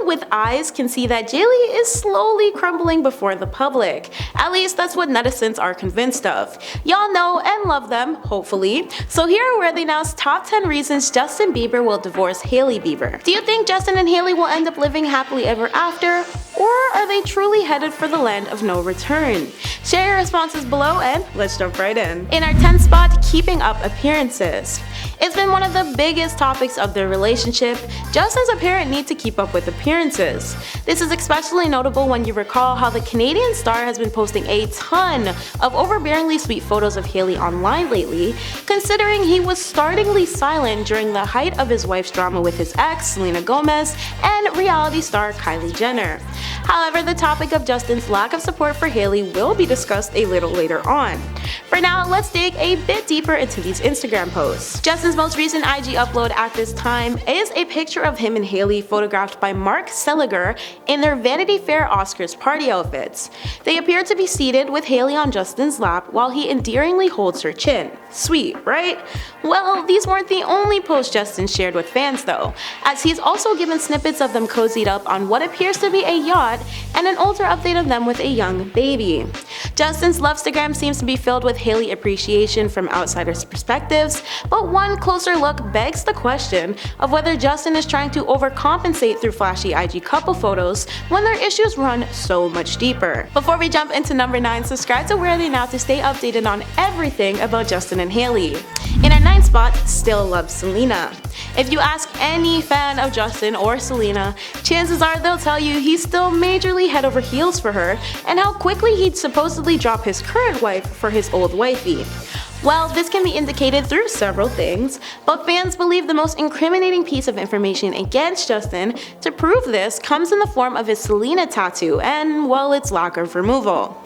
with eyes can see that Hailey is slowly crumbling before the public. At least that's what netizens are convinced of. Y'all know and love them, hopefully. So here are Worthy Now's top 10 reasons Justin Bieber will divorce Hailey Bieber. Do you think Justin and Hailey will end up living happily ever after? Or are they truly headed for the land of no return? Share your responses below and let's jump right in. In our 10th spot, keeping up appearances. It's been one of the biggest topics of their relationship, Justin's apparent need to keep up with appearances. This is especially notable when you recall how the Canadian star has been posting a ton of overbearingly sweet photos of Hailey online lately, considering he was startlingly silent during the height of his wife's drama with his ex, Selena Gomez, and reality star Kylie Jenner. However, the topic of Justin's lack of support for Hailey will be discussed a little later on. For now, let's dig a bit deeper into these Instagram posts. Justin's most recent IG upload at this time is a picture of him and Hailey photographed by Mark Seliger in their Vanity Fair Oscars party outfits. They appear to be seated with Hailey on Justin's lap while he endearingly holds her chin. Sweet, right? Well, these weren't the only posts Justin shared with fans though, as he's also given snippets of them cozied up on what appears to be a yacht and an older update of them with a young baby. Justin's Lovestagram seems to be filled with Hailey appreciation from outsiders' perspectives, but one closer look begs the question of whether Justin is trying to overcompensate through flashy IG couple photos when their issues run so much deeper. Before we jump into number 9, subscribe to Worthy Now to stay updated on everything about Justin and Hailey. In our 9th spot, still loves Selena. If you ask any fan of Justin or Selena, chances are they'll tell you he's still majorly head over heels for her and how quickly he'd supposedly drop his current wife for his old wifey. Well, this can be indicated through several things, but fans believe the most incriminating piece of information against Justin to prove this comes in the form of his Selena tattoo and, well, its lack of removal.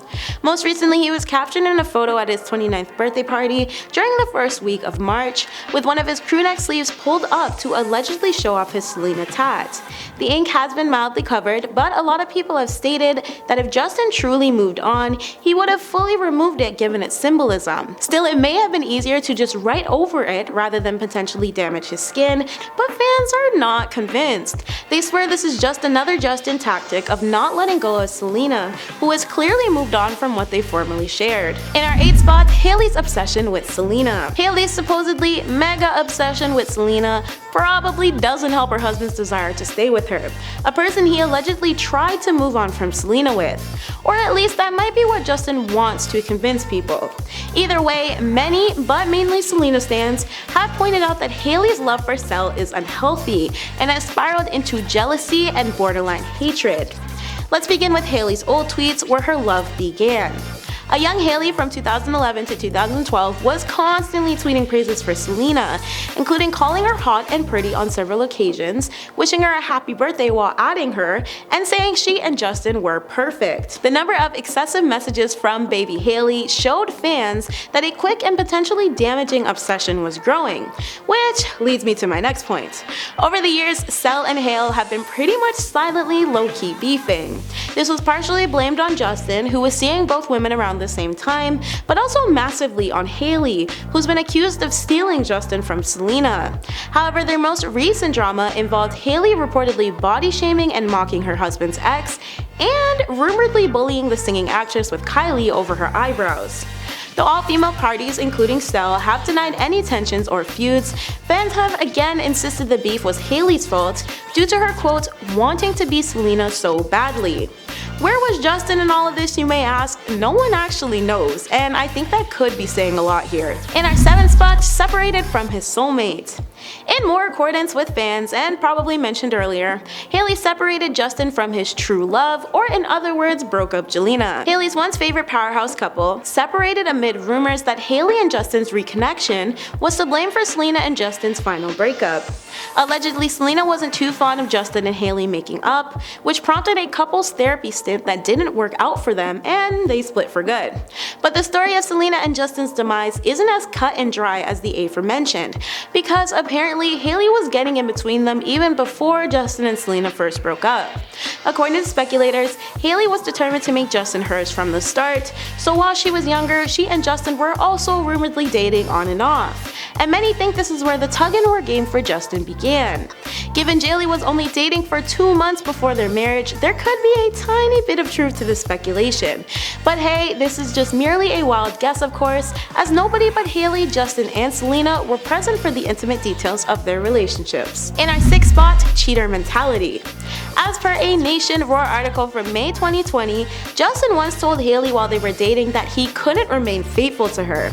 Most recently, he was captured in a photo at his 29th birthday party during the first week of March, with one of his crewneck sleeves pulled up to allegedly show off his Selena tat. The ink has been mildly covered, but a lot of people have stated that if Justin truly moved on, he would have fully removed it given its symbolism. Still, it may have been easier to just write over it rather than potentially damage his skin, but fans are not convinced. They swear this is just another Justin tactic of not letting go of Selena, who has clearly moved on from what they formerly shared. In our 8th spot, Hailey's obsession with Selena. Hailey's supposedly mega obsession with Selena probably doesn't help her husband's desire to stay with her, a person he allegedly tried to move on from Selena with. Or at least that might be what Justin wants to convince people. Either way, many, but mainly Selena stans, have pointed out that Hailey's love for Sel is unhealthy and has spiraled into jealousy and borderline hatred. Let's begin with Hailey's old tweets where her love began. A young Hailey from 2011 to 2012 was constantly tweeting praises for Selena, including calling her hot and pretty on several occasions, wishing her a happy birthday while adding her, and saying she and Justin were perfect. The number of excessive messages from baby Hailey showed fans that a quick and potentially damaging obsession was growing, which leads me to my next point. Over the years, Sel and Hail have been pretty much silently low-key beefing. This was partially blamed on Justin, who was seeing both women around the same time, but also massively on Hailey, who's been accused of stealing Justin from Selena. However, their most recent drama involved Hailey reportedly body shaming and mocking her husband's ex, and rumoredly bullying the singing actress with Kylie over her eyebrows. Though all female parties, including Sel, have denied any tensions or feuds, fans have again insisted the beef was Hailey's fault due to her quote, wanting to be Selena so badly. Where was Justin in all of this, you may ask? No one actually knows, and I think that could be saying a lot here. In our 7th spot, separated from his soulmate. In more accordance with fans, and probably mentioned earlier, Hailey separated Justin from his true love, or in other words, broke up Jelena. Hailey's once favorite powerhouse couple separated amid rumors that Hailey and Justin's reconnection was to blame for Selena and Justin's final breakup. Allegedly, Selena wasn't too fond of Justin and Hailey making up, which prompted a couple's therapy stint that didn't work out for them, and they split for good. But the story of Selena and Justin's demise isn't as cut and dry as the aforementioned, because apparently Hailey was getting in between them even before Justin and Selena first broke up. According to speculators, Hailey was determined to make Justin hers from the start, so while she was younger, she and Justin were also rumoredly dating on and off. and many think this is where the tug-and-war game for Justin began. Given Hailey was only dating for 2 months before their marriage, there could be a tiny bit of truth to this speculation. But hey, this is just merely a wild guess of course, as nobody but Hailey, Justin, and Selena were present for the intimate details of their relationships. In our 6th spot, cheater mentality. As per a Nation Roar article from May 2020, Justin once told Hailey while they were dating that he couldn't remain faithful to her.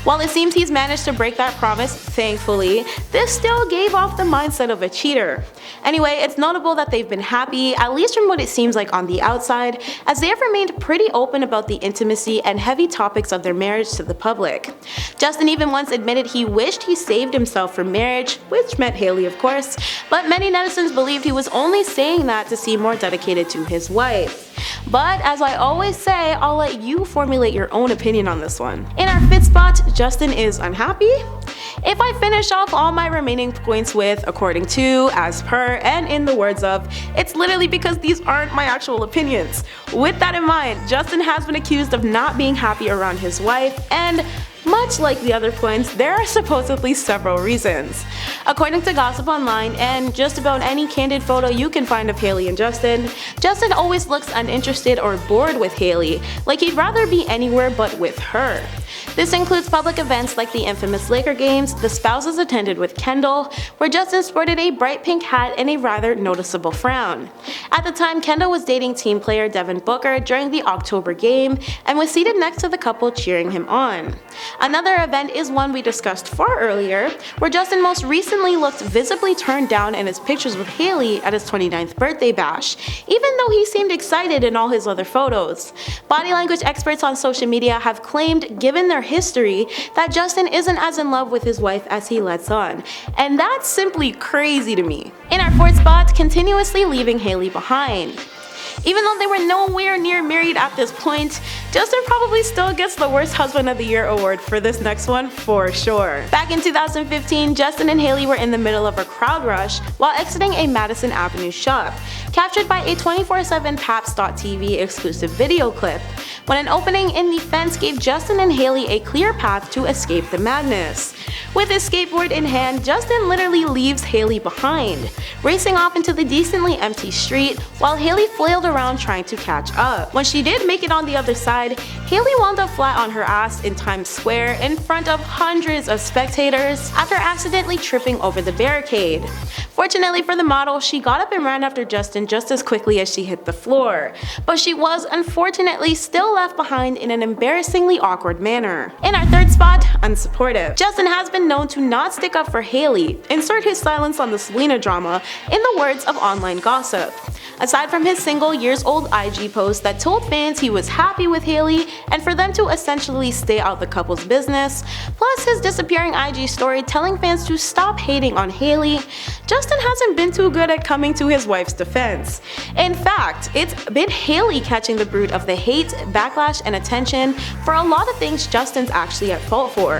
While it seems he's managed to break that promise, thankfully, this still gave off the mindset of a cheater. Anyway, it's notable that they've been happy, at least from what it seems like on the outside, as they have remained pretty open about the intimacy and heavy topics of their marriage to the public. Justin even once admitted he wished he saved himself for marriage, which meant Hailey of course, but many netizens believed he was only saying that to seem more dedicated to his wife. But as I always say, I'll let you formulate your own opinion on this one. In our 5th spot, Justin is unhappy. If I finish off all my remaining points with according to, as per, and in the words of, it's literally because these aren't my actual opinions. With that in mind, Justin has been accused of not being happy around his wife, and much like the other points, there are supposedly several reasons. According to Gossip Online and just about any candid photo you can find of Hailey and Justin, Justin always looks uninterested or bored with Hailey, like he'd rather be anywhere but with her. This includes public events like the infamous Laker games the spouses attended with Kendall, where Justin sported a bright pink hat and a rather noticeable frown. At the time, Kendall was dating team player Devin Booker during the October game and was seated next to the couple cheering him on. Another event is one we discussed far earlier, where Justin most recently looked visibly turned down in his pictures with Hailey at his 29th birthday bash, even though he seemed excited in all his other photos. Body language experts on social media have claimed, given their history, that Justin isn't as in love with his wife as he lets on, and that's simply crazy to me. In our 4th spot, continuously leaving Hailey behind. Even though they were nowhere near married at this point, Justin probably still gets the Worst Husband of the Year award for this next one for sure. Back in 2015, Justin and Hailey were in the middle of a crowd rush while exiting a Madison Avenue shop, captured by a 24/7 Paps.tv exclusive video clip, when an opening in the fence gave Justin and Hailey a clear path to escape the madness. With his skateboard in hand, Justin literally leaves Hailey behind, racing off into the decently empty street while Hailey flailed around trying to catch up. When she did make it on the other side, Hailey wound up flat on her ass in Times Square in front of hundreds of spectators after accidentally tripping over the barricade. Fortunately for the model, she got up and ran after Justin just as quickly as she hit the floor, but she was unfortunately still left behind in an embarrassingly awkward manner. In our 3rd spot, Unsupportive. Justin has been known to not stick up for Hailey, insert his silence on the Selena drama, in the words of online gossip. Aside from his single years-old IG post that told fans he was happy with Hailey and for them to essentially stay out the couple's business, plus his disappearing IG story telling fans to stop hating on Hailey, Justin hasn't been too good at coming to his wife's defense. In fact, it's been Hailey catching the brunt of the hate, backlash, and attention for a lot of things Justin's actually at fault for.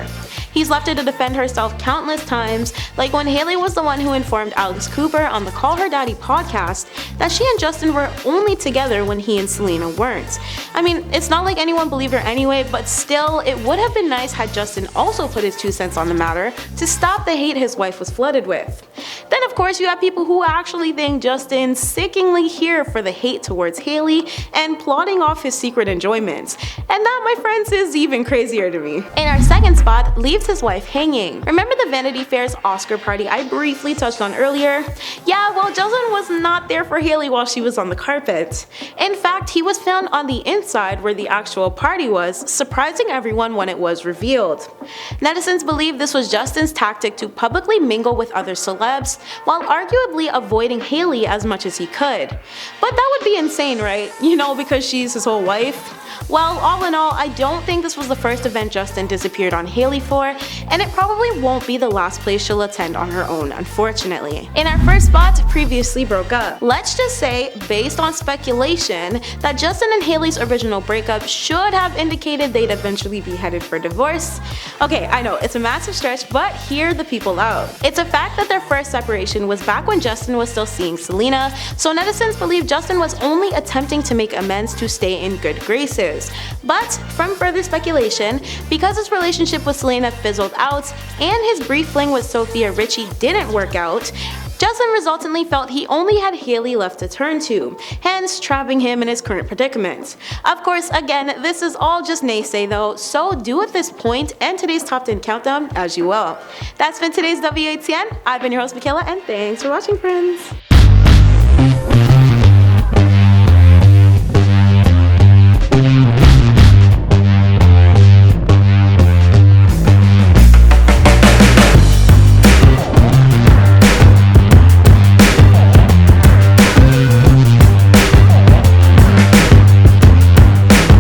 He's left her to defend herself countless times, like when Hailey was the one who informed Alex Cooper on the Call Her Daddy podcast that she and Justin were only together when he and Selena weren't. I mean, it's not like anyone believed her anyway, but still, it would have been nice had Justin also put his 2 cents on the matter to stop the hate his wife was flooded with. Then of course you have people who actually think Justin's sickeningly here for the hate towards Hailey and plotting off his secret enjoyments. And that, my friends, is even crazier to me. In our 2nd spot, leaves his wife hanging. Remember the Vanity Fair's Oscar party I briefly touched on earlier? Yeah, well, Justin was not there for Hailey while she was on the carpet. In fact, he was found on the inside where the actual party was, surprising everyone when it was revealed. Netizens believe this was Justin's tactic to publicly mingle with other celebs, while arguably avoiding Hailey as much as he could. But that would be insane, right? You know, because she's his whole wife? Well, all in all, I don't think this was the first event Justin disappeared on Hailey for, and it probably won't be the last place she'll attend on her own, unfortunately. In our 1st spot, previously broke up. Let's just say, based on speculation, that Justin and Hailey's original breakup should have indicated they'd eventually be headed for divorce. Okay, I know, it's a massive stretch, but hear the people out. It's a fact that their first separation was back when Justin was still seeing Selena, so netizens believe Justin was only attempting to make amends to stay in good graces. But from further speculation, because his relationship with Selena fizzled out and his brief fling with Sophia Richie didn't work out, Justin resultantly felt he only had Hailey left to turn to, hence trapping him in his current predicament. Of course, again, this is all just naysay though, so do at this point and today's top 10 countdown as you will. That's been today's WATN. I've been your host, Michaela, and thanks for watching, friends.